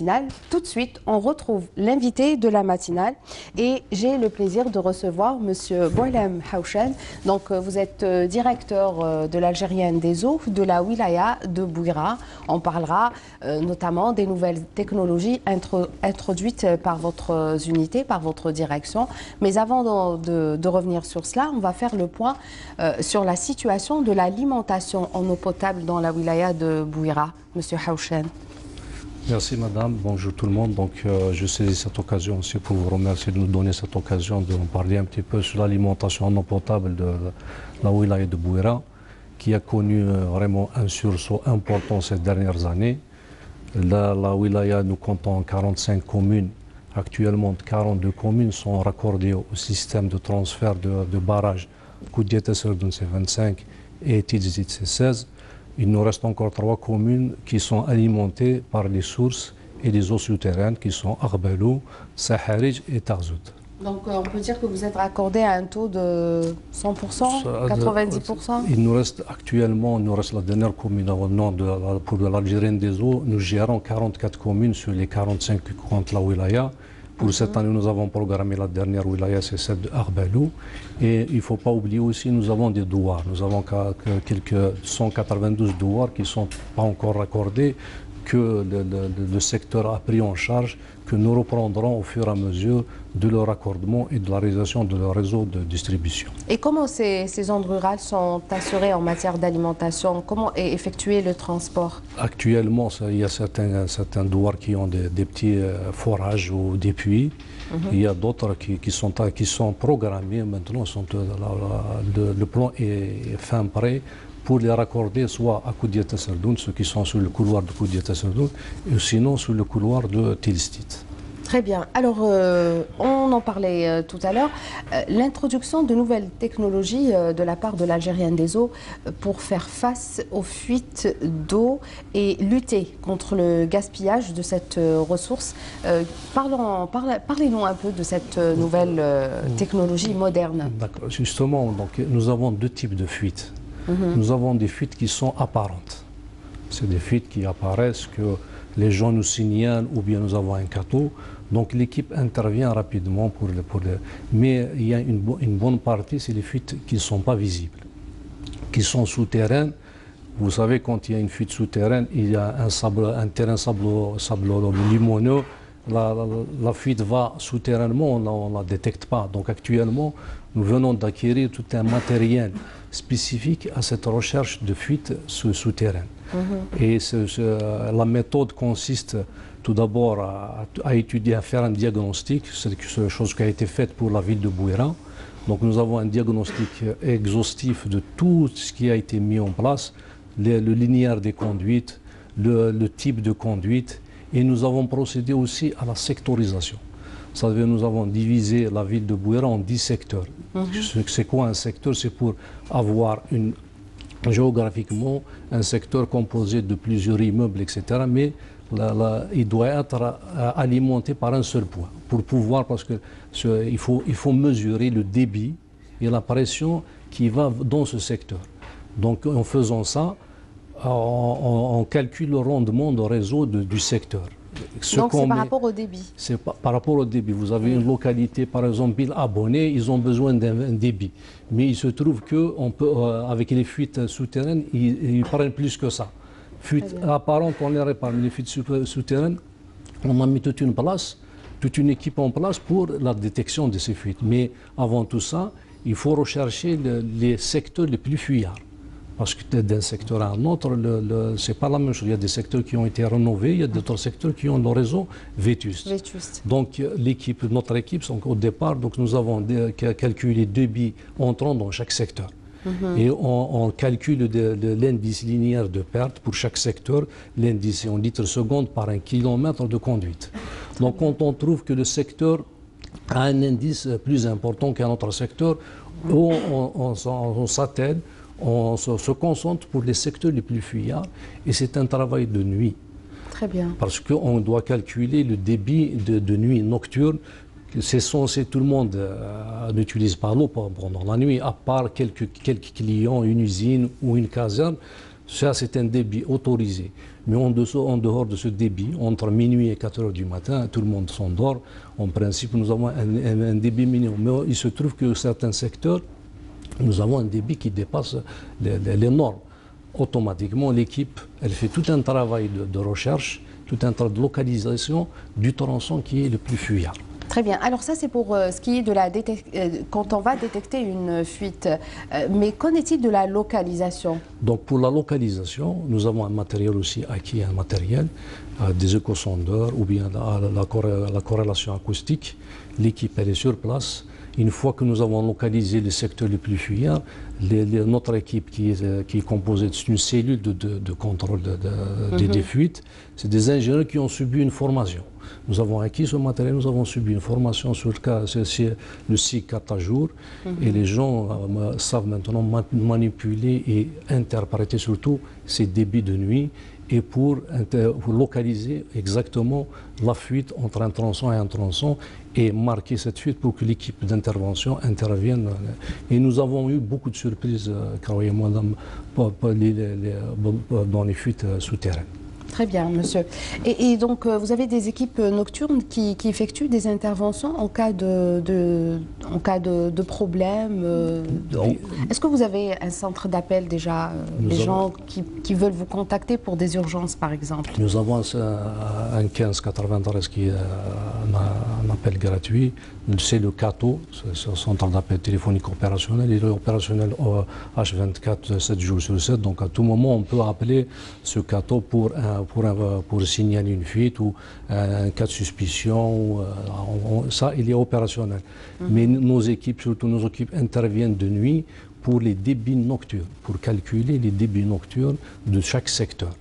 matinale. Tout de suite, on retrouve l'invité de la matinale et j'ai le plaisir de recevoir Monsieur Boualem Haouchen. Donc, vous êtes directeur de l'Algérienne des eaux de la wilaya de Bouira. On parlera notamment des nouvelles technologies introduites par votre unité, par votre direction. Mais avant de revenir sur cela, on va faire le point sur la situation de l'alimentation en eau potable dans la wilaya de Bouira. Monsieur Haouchen. Merci madame, bonjour tout le monde. Donc je saisis cette occasion aussi pour vous remercier de nous donner cette occasion de parler un petit peu sur l'alimentation en eau potable de la wilaya de Bouira, qui a connu vraiment un sursaut important ces dernières années. La wilaya, nous comptons 45 communes. Actuellement, 42 communes sont raccordées au système de transfert de barrages. Koudiata Serdoun, c'est 25 et Tidzit, c'est 16. Il nous reste encore 3 communes qui sont alimentées par les sources et les eaux souterraines qui sont Arbelou, Saharij et Tarzout. Donc on peut dire que vous êtes raccordé à un taux de 100%, 90%? Il nous reste actuellement, la dernière commune au nom pour l'Algérienne des eaux. Nous gérons 44 communes sur les 45 qui comptent la wilaya. Pour cette année, nous avons programmé la dernière wilaya, c'est celle de Arbelou. Et il ne faut pas oublier aussi, nous avons des douars. Nous avons quelques 192 douars qui ne sont pas encore raccordés, que le secteur a pris en charge, que nous reprendrons au fur et à mesure de leur raccordement et de la réalisation de leur réseau de distribution. Et comment ces zones rurales sont assurées en matière d'alimentation? Comment est effectué le transport? Actuellement, il y a certains douars qui ont des petits forages ou des puits. Il y a d'autres qui sont programmés maintenant. Le plan est fin prêt pour les raccorder soit à Koudiata Serdoun, ceux qui sont sur le couloir de Koudiata Serdoun, ou sinon sur le couloir de Tilistit. Très bien. Alors, on en parlait tout à l'heure. L'introduction de nouvelles technologies de la part de l'Algérienne des eaux pour faire face aux fuites d'eau et lutter contre le gaspillage de cette ressource. Parlez-nous un peu de cette nouvelle technologie moderne. D'accord. Justement, donc, nous avons 2 types de fuites. Nous avons des fuites qui sont apparentes. C'est des fuites qui apparaissent, que les gens nous signalent ou bien nous avons un cateau. Donc l'équipe intervient rapidement mais il y a une bonne partie, c'est les fuites qui ne sont pas visibles, qui sont souterraines. Vous savez, quand il y a une fuite souterraine, il y a un terrain sableux limoneux. La fuite va souterrainement, on ne la détecte pas. Donc actuellement, nous venons d'acquérir tout un matériel spécifique à cette recherche de fuite souterraine. Et la méthode consiste tout d'abord à étudier, à faire un diagnostic. C'est une chose qui a été faite pour la ville de Bouira. Donc nous avons un diagnostic exhaustif de tout ce qui a été mis en place, le linéaire des conduites, le type de conduite, et nous avons procédé aussi à la sectorisation. Ça veut dire nous avons divisé la ville de Bouira en 10 secteurs. C'est quoi un secteur? C'est pour avoir géographiquement un secteur composé de plusieurs immeubles, etc. Mais il doit être alimenté par un seul point pour pouvoir, parce que il faut mesurer le débit et la pression qui va dans ce secteur. Donc en faisant ça, on calcule le rendement de réseau du secteur. Donc c'est par rapport au débit? C'est par rapport au débit. Vous avez une localité, par exemple, 1000 abonnés, ils ont besoin d'un débit. Mais il se trouve qu'avec les fuites souterraines, ils prennent plus que ça. Fuites apparentes, on les répare. Les fuites souterraines, on a mis toute une équipe en place pour la détection de ces fuites. Mais avant tout ça, il faut rechercher les secteurs les plus fuyards. Parce que d'un secteur à un autre, ce n'est pas la même chose. Il y a des secteurs qui ont été rénovés, il y a d'autres secteurs qui ont le réseau vétuste. Donc notre équipe, au départ, nous avons calculé les débits entrants dans chaque secteur. Et on calcule l'indice linéaire de perte pour chaque secteur, l'indice en litres secondes par 1 kilomètre de conduite. Donc quand on trouve que le secteur a un indice plus important qu'un autre secteur, on s'attelle, on se concentre pour les secteurs les plus fuyards, et c'est un travail de nuit. Très bien. Parce qu'on doit calculer le débit de nuit nocturne. C'est censé, tout le monde n'utilise pas l'eau pendant la nuit, à part quelques clients, une usine ou une caserne. Ça, c'est un débit autorisé. Mais en dehors de ce débit, entre minuit et 4 heures du matin, tout le monde s'endort. En principe, nous avons un débit minimum. Mais il se trouve que certains secteurs, nous avons un débit qui dépasse les normes. Automatiquement, l'équipe, elle fait tout un travail de recherche, tout un travail de localisation du tronçon qui est le plus fuyard. Très bien. Alors ça, c'est pour ce qui est de la quand on va détecter une fuite. Mais qu'en est-il de la localisation? Donc pour la localisation, nous avons un matériel aussi acquis, un matériel, des échosondeurs ou bien la corrélation acoustique. L'équipe, elle est sur place. Une fois que nous avons localisé les secteurs les plus fuyards, notre équipe qui est composée d'une cellule de contrôle des fuites, c'est des ingénieurs qui ont subi une formation. Nous avons acquis ce matériel, nous avons subi une formation sur le site 4 jours et les gens savent maintenant manipuler et interpréter surtout ces débits de nuit et pour localiser exactement la fuite entre un tronçon et un tronçon et marquer cette fuite pour que l'équipe d'intervention intervienne. Et nous avons eu beaucoup de surprises, croyez-moi, dans les fuites souterraines. Très bien, monsieur. Et donc, vous avez des équipes nocturnes qui effectuent des interventions en cas de problème. Est-ce que vous avez un centre d'appel déjà, des gens qui veulent vous contacter pour des urgences, par exemple? Nous avons un 1593 qui est un appel gratuit. C'est le CATO, c'est le centre d'appel téléphonique opérationnel. Il est opérationnel H24, 7 jours sur 7. Donc, à tout moment, on peut appeler ce CATO pour signaler une fuite ou un cas de suspicion. Ça, il est opérationnel. Mais nos équipes, surtout nos équipes, interviennent de nuit pour les débits nocturnes, pour calculer les débits nocturnes de chaque secteur.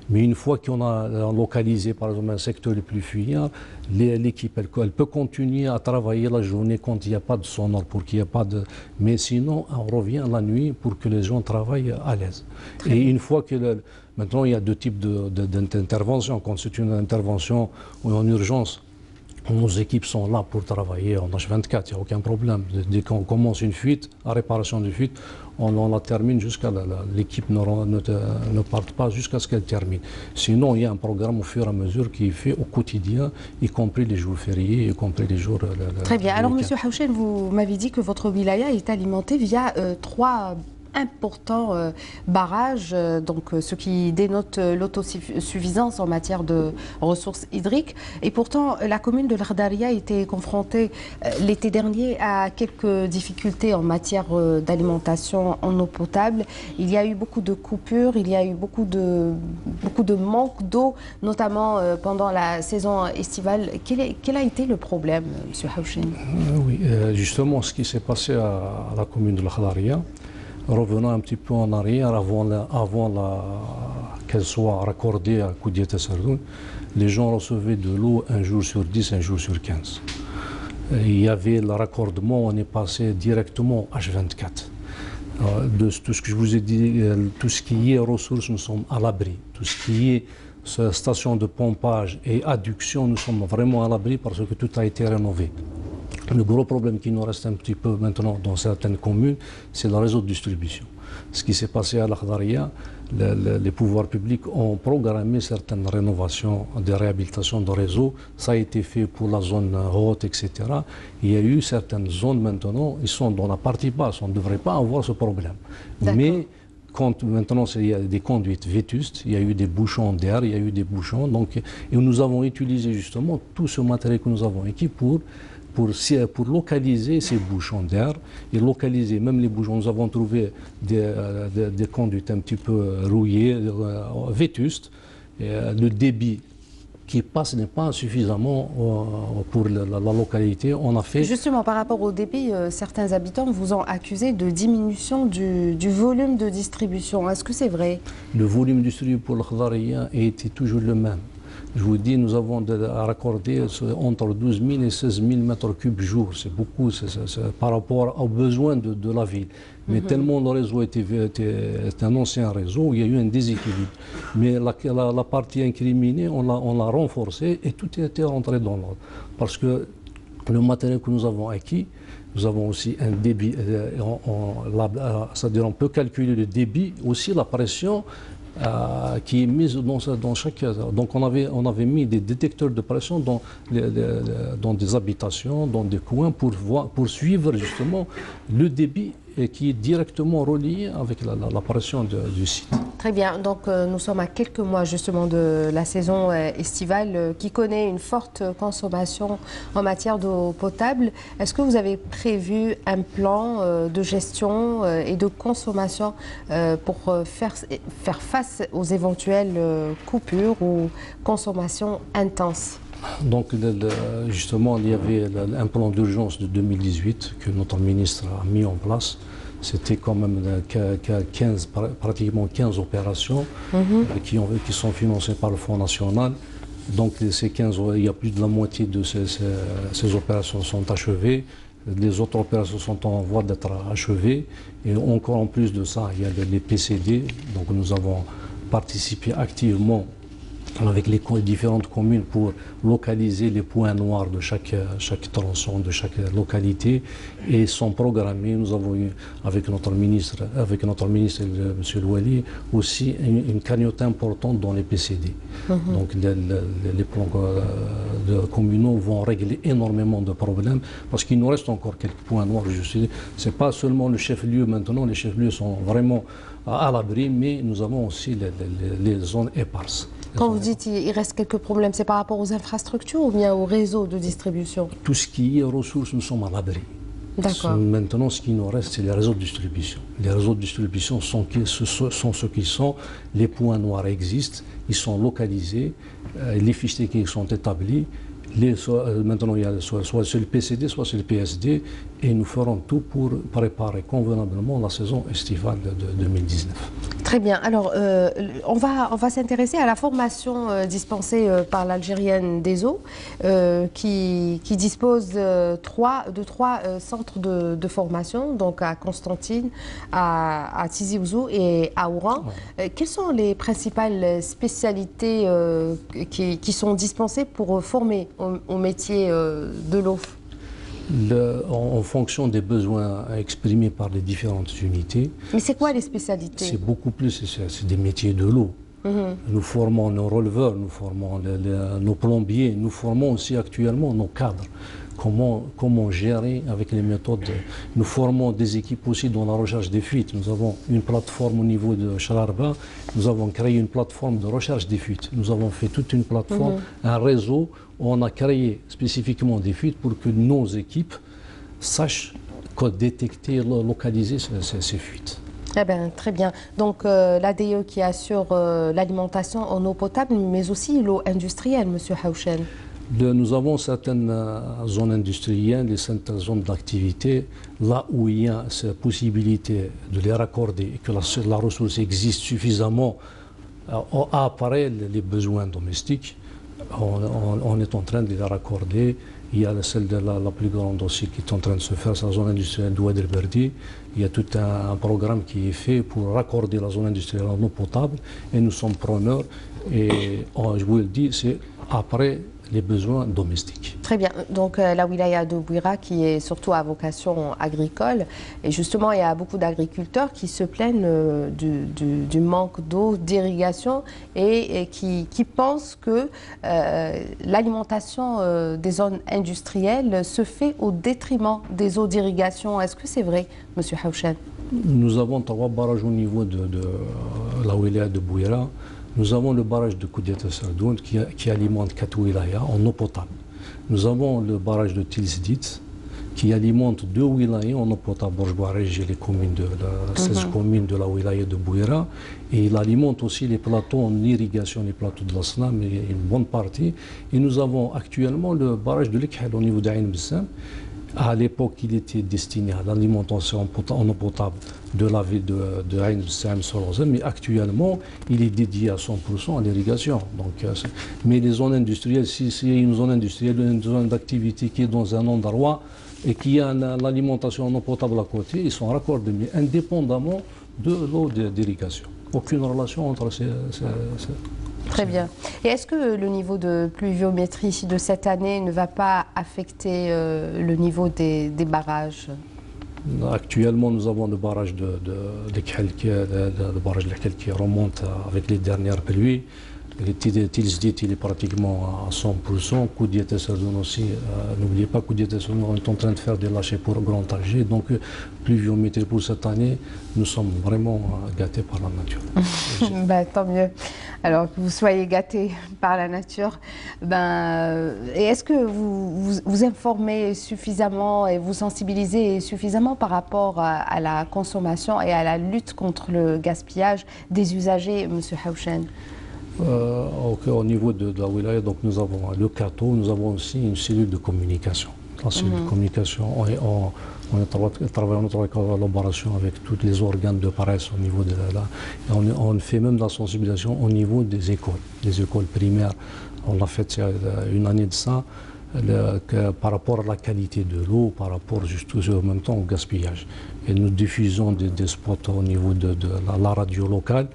Mais une fois qu'on a localisé, par exemple, un secteur le plus fuyard, l'équipe, elle peut continuer à travailler la journée quand il n'y a pas de sonore, pour qu'il n'y ait pas de... Mais sinon, on revient la nuit pour que les gens travaillent à l'aise. Et une fois que... Maintenant, il y a deux types d'interventions. Quand c'est une intervention en urgence, nos équipes sont là pour travailler en H24, il n'y a aucun problème. Dès qu'on commence une fuite, la réparation de fuite, on la termine jusqu'à l'équipe ne parte pas jusqu'à ce qu'elle termine. Sinon, il y a un programme au fur et à mesure qui est fait au quotidien, y compris les jours fériés, y compris les jours... Très bien. Alors, Monsieur Houchen, vous m'avez dit que votre wilaya est alimentée via 3 important barrage, donc ce qui dénote l'autosuffisance en matière de ressources hydriques. Et pourtant, la commune de l'Ghdaria était confrontée l'été dernier à quelques difficultés en matière d'alimentation en eau potable. Il y a eu beaucoup de coupures, il y a eu beaucoup de manque d'eau, notamment pendant la saison estivale. Quel a été le problème, M. Houchen? Oui, justement, ce qui s'est passé à la commune de l'Ghdaria, revenons un petit peu en arrière, avant qu'elle soit raccordée à Koudiat Sardoun, les gens recevaient de l'eau un jour sur 10, un jour sur 15. Il y avait le raccordement, on est passé directement H24. De tout ce que je vous ai dit, tout ce qui est ressources, nous sommes à l'abri. Tout ce qui est station de pompage et adduction, nous sommes vraiment à l'abri parce que tout a été rénové. Le gros problème qui nous reste un petit peu maintenant dans certaines communes, c'est le réseau de distribution. Ce qui s'est passé à l'Ghdaria, les pouvoirs publics ont programmé certaines rénovations, des réhabilitations de réseau. Ça a été fait pour la zone haute, etc. Il y a eu certaines zones maintenant, ils sont dans la partie basse, on ne devrait pas avoir ce problème. Mais quand maintenant il y a des conduites vétustes, il y a eu des bouchons d'air, il y a eu des bouchons. Donc, et nous avons utilisé justement tout ce matériel que nous avons équipé pour localiser ces bouchons d'air et localiser même les bouchons. Nous avons trouvé des conduites un petit peu rouillées, vétustes. Le débit qui passe n'est pas suffisamment pour la localité. On a fait... Justement, par rapport au débit, certains habitants vous ont accusé de diminution du volume de distribution. Est-ce que c'est vrai? Le volume distribué pour le Khdaria était toujours le même. Je vous dis, nous avons à raccorder entre 12 000 et 16 000 mètres cubes jour. C'est beaucoup par rapport aux besoins de la ville. Mais tellement le réseau est un ancien réseau, il y a eu un déséquilibre. Mais la partie incriminée, on l'a renforcée et tout a été rentré dans l'ordre. Parce que le matériel que nous avons acquis, nous avons aussi un débit, c'est-à-dire on peut calculer le débit, aussi la pression qui est mise dans chaque... Donc on avait mis des détecteurs de pression dans des habitations, dans des coins, pour suivre justement le débit qui est directement relié avec la pression du site. Très bien, donc nous sommes à quelques mois justement de la saison estivale qui connaît une forte consommation en matière d'eau potable. Est-ce que vous avez prévu un plan de gestion et de consommation pour faire face aux éventuelles coupures ou consommations intenses? Donc, justement, il y avait un plan d'urgence de 2018 que notre ministre a mis en place. C'était quand même pratiquement 15 opérations qui sont financées par le Fonds national. Donc, ces 15, il y a plus de la moitié de ces opérations sont achevées. Les autres opérations sont en voie d'être achevées. Et encore en plus de ça, il y a les PCD. Donc, nous avons participé activement avec les différentes communes pour localiser les points noirs de chaque tronçon, de chaque localité, et sont programmés. Nous avons eu avec notre ministre, M. Louali, aussi une cagnotte importante dans les PCD. Donc les plans communaux vont régler énormément de problèmes parce qu'il nous reste encore quelques points noirs. Ce n'est pas seulement le chef-lieu maintenant, les chefs-lieux sont vraiment à l'abri, mais nous avons aussi les zones éparses. Quand vous dites qu'il reste quelques problèmes, c'est par rapport aux infrastructures ou bien au réseau de distribution? Tout ce qui est ressources, nous sommes à l'abri. D'accord. Maintenant, ce qui nous reste, c'est les réseaux de distribution. Les réseaux de distribution sont ce qu'ils sont. Les points noirs existent, ils sont localisés, les fichiers qui sont établis. Maintenant, il y a soit sur le PCD, soit sur le PSD, et nous ferons tout pour préparer convenablement la saison estivale de 2019. Très bien. Alors, on va s'intéresser à la formation dispensée par l'Algérienne des eaux, qui dispose de trois centres de formation, donc à Constantine, à Tizi Ouzou et à Oran. Ouais. Quelles sont les principales spécialités qui sont dispensées pour former au métier de l'eau? En fonction des besoins exprimés par les différentes unités. Mais c'est quoi les spécialités? C'est beaucoup plus, c'est des métiers de l'eau. Nous formons nos releveurs, nous formons nos plombiers, nous formons aussi actuellement nos cadres. Comment gérer avec les méthodes. Nous formons des équipes aussi dans la recherche des fuites. Nous avons une plateforme au niveau de Chararba. Nous avons créé une plateforme de recherche des fuites. Nous avons fait toute une plateforme, un réseau où on a créé spécifiquement des fuites pour que nos équipes sachent détecter et localiser ces fuites. Eh bien, très bien. Donc, l'ADE qui assure l'alimentation en eau potable, mais aussi l'eau industrielle, M. Hauchen. Nous avons certaines zones industrielles et certaines zones d'activité, là où il y a cette possibilité de les raccorder et que la ressource existe suffisamment après les besoins domestiques. On est en train de les raccorder. Il y a celle de la plus grande aussi qui est en train de se faire, c'est la zone industrielle d'Oued El Berdi. Il y a tout un programme qui est fait pour raccorder la zone industrielle en eau potable et nous sommes preneurs. Et je vous le dis, c'est après les besoins domestiques. Très bien. Donc la wilaya de Bouira qui est surtout à vocation agricole, et justement il y a beaucoup d'agriculteurs qui se plaignent du manque d'eau, d'irrigation et qui pensent que l'alimentation des zones industrielles se fait au détriment des eaux d'irrigation. Est-ce que c'est vrai, M. Hauchen? Nous avons 3 barrages au niveau de la wilaya de Bouira. Nous avons le barrage de Koudiat Sardoun qui alimente 4 wilayas en eau potable. Nous avons le barrage de Tilzdit qui alimente 2 wilayas en eau potable, Borj-Bouarij et les communes de 16 communes de la wilaya de Bouira. Et il alimente aussi les plateaux en irrigation, les plateaux de l'Aslam, une bonne partie. Et nous avons actuellement le barrage de l'Ikhal au niveau d'Aïn Bessam. À l'époque, il était destiné à l'alimentation en eau potable de la ville de Aïn Bessam Sorozem, mais actuellement, il est dédié à 100% à l'irrigation. Mais les zones industrielles, s'il y a une zone industrielle, une zone d'activité qui est dans un endroit et qui a l'alimentation en eau potable à côté, ils sont raccordés, mais indépendamment de l'eau d'irrigation. Aucune relation entre ces... Très bien. Et est-ce que le niveau de pluviométrie de cette année ne va pas affecter le niveau des barrages? Actuellement, nous avons le barrage de Khel qui remonte avec les dernières pluies. Tilsdit, il est pratiquement à 100%. Koudiet et Serdoun aussi, n'oubliez pas, Koudiet et Serdoun, on est en train de faire des lâchers pour Grand Alger. Donc, pluviométrie pour cette année, nous sommes vraiment gâtés par la nature. Ben, tant mieux. Alors que vous soyez gâtés par la nature. Et est-ce que vous informez suffisamment et vous sensibilisez suffisamment par rapport à la consommation et à la lutte contre le gaspillage des usagers, M. Hawchen? Au niveau de la wilaya, donc nous avons le CATO, nous avons aussi une cellule de communication. La cellule de communication, on travaille en collaboration avec tous les organes de presse au niveau de on fait même de la sensibilisation au niveau des écoles primaires. On l'a fait il y a une année de ça, par rapport à la qualité de l'eau, par rapport juste en même temps au gaspillage. Et nous diffusons des spots au niveau de la radio locale.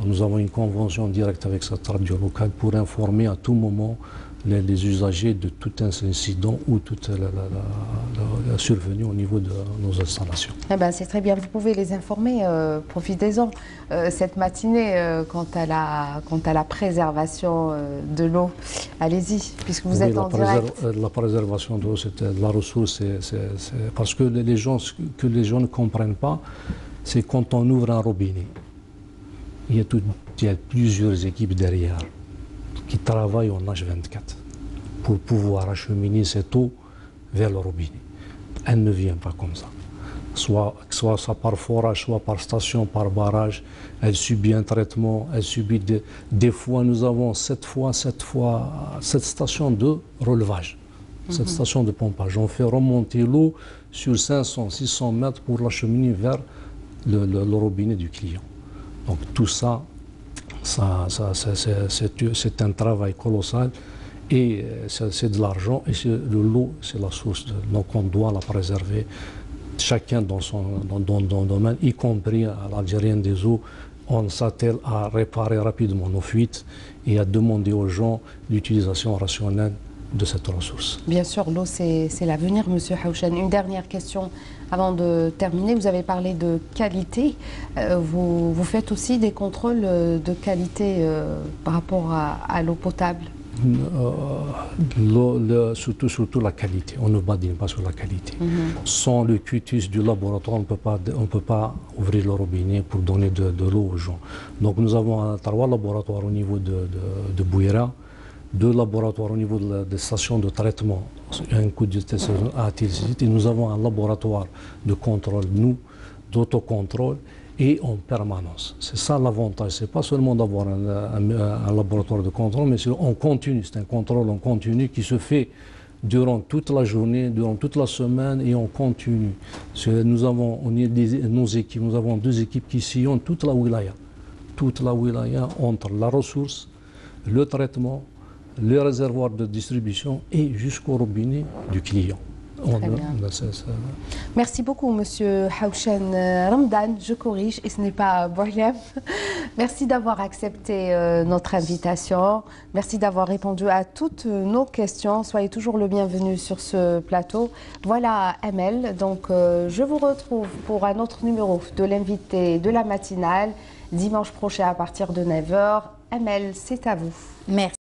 Nous avons une convention directe avec cette radio locale pour informer à tout moment les usagers de tout incident ou toute la survenue au niveau de nos installations. Eh ben, c'est très bien, vous pouvez les informer, profitez-en cette matinée quant à la préservation de l'eau. Allez-y, puisque vous êtes en direct. La préservation de l'eau, c'est la ressource, parce que ce que les gens ne comprennent pas, c'est quand on ouvre un robinet. Il y a plusieurs équipes derrière qui travaillent en H24 pour pouvoir acheminer cette eau vers le robinet. Elle ne vient pas comme ça. Soit par forage, soit par station, par barrage. Elle subit un traitement, elle subit des fois, nous avons 7 stations de relevage, 7 stations de pompage. On fait remonter l'eau sur 500, 600 mètres pour l'acheminer vers le robinet du client. Donc tout ça, c'est un travail colossal et c'est de l'argent et l'eau, c'est la source. Donc on doit la préserver, chacun dans son domaine, y compris à l'Algérienne des eaux. On s'attelle à réparer rapidement nos fuites et à demander aux gens l'utilisation rationnelle de cette ressource. Bien sûr, l'eau, c'est l'avenir, M. Hawchen. Une dernière question avant de terminer. Vous avez parlé de qualité. Vous faites aussi des contrôles de qualité par rapport à l'eau potable? Surtout la qualité. On ne badine pas sur la qualité. Sans le cutis du laboratoire, on ne peut pas ouvrir le robinet pour donner de l'eau aux gens. Donc nous avons 3 laboratoires au niveau de Bouira, 2 laboratoires au niveau des stations de traitement, un coup de test à Tilsit, et nous avons un laboratoire de contrôle, d'autocontrôle et en permanence. C'est ça l'avantage, c'est pas seulement d'avoir un laboratoire de contrôle, mais c'est en continu, c'est un contrôle en continu qui se fait durant toute la journée, durant toute la semaine et en continu. Nous avons 2 équipes qui sillonnent toute la wilaya entre la ressource, le traitement, le réservoir de distribution et jusqu'au robinet du client. Merci beaucoup, Monsieur Hawchen Ramdan. Je corrige, et ce n'est pas Bouhlem. Merci d'avoir accepté notre invitation. Merci d'avoir répondu à toutes nos questions. Soyez toujours le bienvenu sur ce plateau. Voilà Amel. Donc, je vous retrouve pour un autre numéro de l'invité de la matinale, dimanche prochain à partir de 9 h. Amel, c'est à vous. Merci.